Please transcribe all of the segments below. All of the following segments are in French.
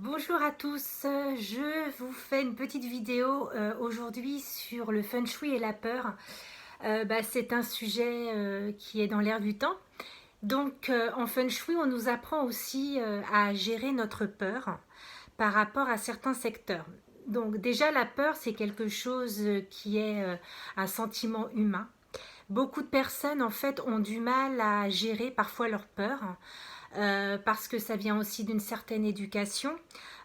Bonjour à tous, je vous fais une petite vidéo aujourd'hui sur le feng shui et la peur. C'est un sujet qui est dans l'air du temps. Donc en feng shui, on nous apprend aussi à gérer notre peur par rapport à certains secteurs. Donc déjà la peur, c'est quelque chose qui est un sentiment humain. Beaucoup de personnes en fait ont du mal à gérer parfois leur peur parce que ça vient aussi d'une certaine éducation.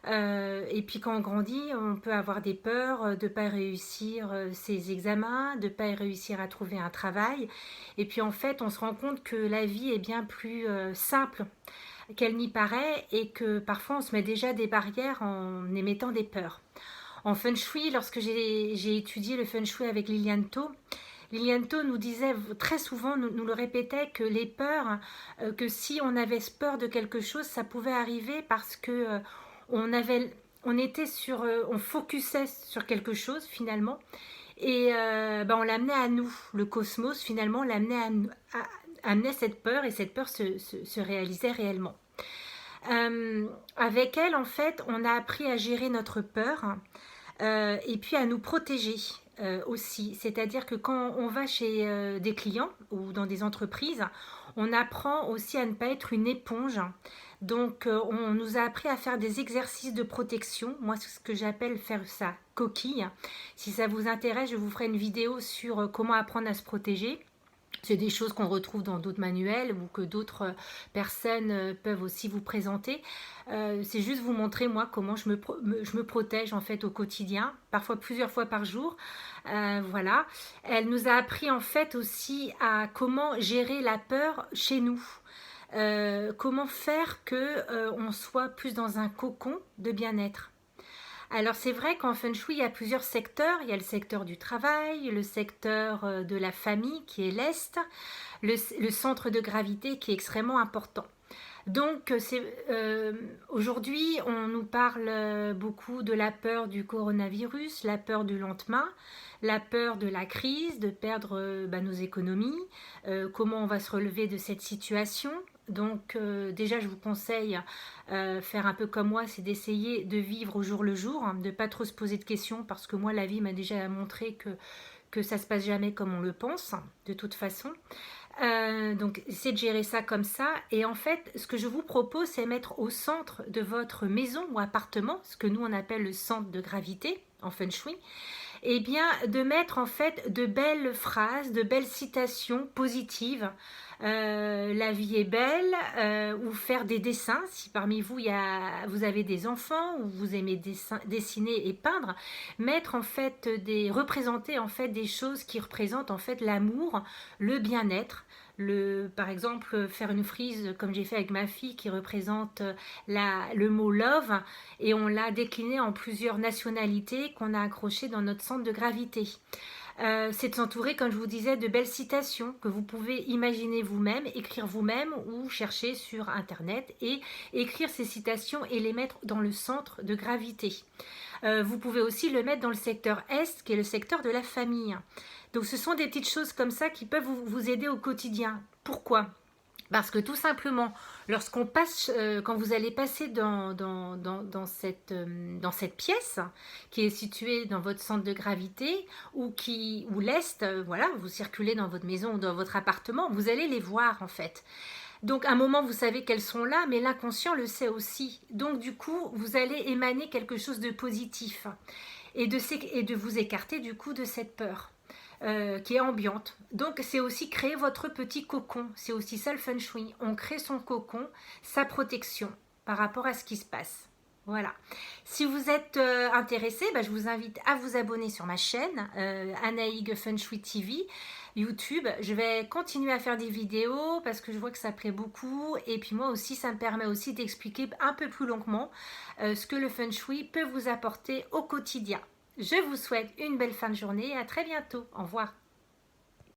Et puis quand on grandit, on peut avoir des peurs de ne pas réussir ses examens, de ne pas réussir à trouver un travail. Et puis en fait, on se rend compte que la vie est bien plus simple qu'elle n'y paraît et que parfois on se met déjà des barrières en émettant des peurs. En feng shui, lorsque j'ai étudié le feng shui avec Liliane To, Liliane To nous disait très souvent, nous le répétait, que les peurs, que si on avait peur de quelque chose, ça pouvait arriver parce que on avait, on était sur, on focusait sur quelque chose finalement, et on l'amenait à nous. Le cosmos finalement l'amenait amenait cette peur et cette peur se réalisait réellement. Avec elle, en fait, on a appris à gérer notre peur et puis à nous protéger aussi. C'est-à-dire que quand on va chez des clients ou dans des entreprises, on apprend aussi à ne pas être une éponge. Donc on nous a appris à faire des exercices de protection. Moi, c'est ce que j'appelle faire sa coquille. Si ça vous intéresse, je vous ferai une vidéo sur comment apprendre à se protéger. C'est des choses qu'on retrouve dans d'autres manuels ou que d'autres personnes peuvent aussi vous présenter. C'est juste vous montrer moi comment je me protège en fait au quotidien, parfois plusieurs fois par jour. Voilà. Elle nous a appris en fait aussi à comment gérer la peur chez nous. Comment faire que on soit plus dans un cocon de bien-être. Alors c'est vrai qu'en feng shui, il y a plusieurs secteurs. Il y a le secteur du travail, le secteur de la famille qui est l'Est, le centre de gravité qui est extrêmement important. Donc aujourd'hui, on nous parle beaucoup de la peur du coronavirus, la peur du lendemain, la peur de la crise, de perdre nos économies, comment on va se relever de cette situation. Donc déjà, je vous conseille faire un peu comme moi, c'est d'essayer de vivre au jour le jour, hein, de ne pas trop se poser de questions, parce que moi, la vie m'a déjà montré que ça ne se passe jamais comme on le pense, de toute façon. Donc, essayez de gérer ça comme ça. Et en fait, ce que je vous propose, c'est mettre au centre de votre maison ou appartement, ce que nous on appelle le centre de gravité en feng shui, et bien de mettre en fait de belles phrases, de belles citations positives. La vie est belle, ou faire des dessins. Si parmi vous vous avez des enfants ou vous aimez dessiner et peindre, mettre en fait représenter en fait des choses qui représentent en fait l'amour, le bien-être. Par exemple, faire une frise comme j'ai fait avec ma fille qui représente le mot love, et on l'a décliné en plusieurs nationalités qu'on a accrochées dans notre centre de gravité. C'est de s'entourer, comme je vous disais, de belles citations que vous pouvez imaginer vous-même, écrire vous-même ou chercher sur internet et écrire ces citations et les mettre dans le centre de gravité. Vous pouvez aussi le mettre dans le secteur Est, qui est le secteur de la famille. Donc ce sont des petites choses comme ça qui peuvent vous aider au quotidien. Pourquoi ? Parce que tout simplement, lorsqu'on passe, quand vous allez passer dans cette pièce qui est située dans votre centre de gravité ou l'Est, voilà, vous circulez dans votre maison ou dans votre appartement, vous allez les voir en fait. Donc à un moment, vous savez qu'elles sont là, mais l'inconscient le sait aussi. Donc du coup, vous allez émaner quelque chose de positif et de vous écarter du coup de cette peur. Qui est ambiante. Donc c'est aussi créer votre petit cocon. C'est aussi ça le feng shui. On crée son cocon, sa protection par rapport à ce qui se passe. Voilà. Si vous êtes intéressé, je vous invite à vous abonner sur ma chaîne Anaïg Feng Shui TV, YouTube. Je vais continuer à faire des vidéos parce que je vois que ça plaît beaucoup. Et puis moi aussi, ça me permet aussi d'expliquer un peu plus longuement ce que le Feng Shui peut vous apporter au quotidien. Je vous souhaite une belle fin de journée et à très bientôt. Au revoir.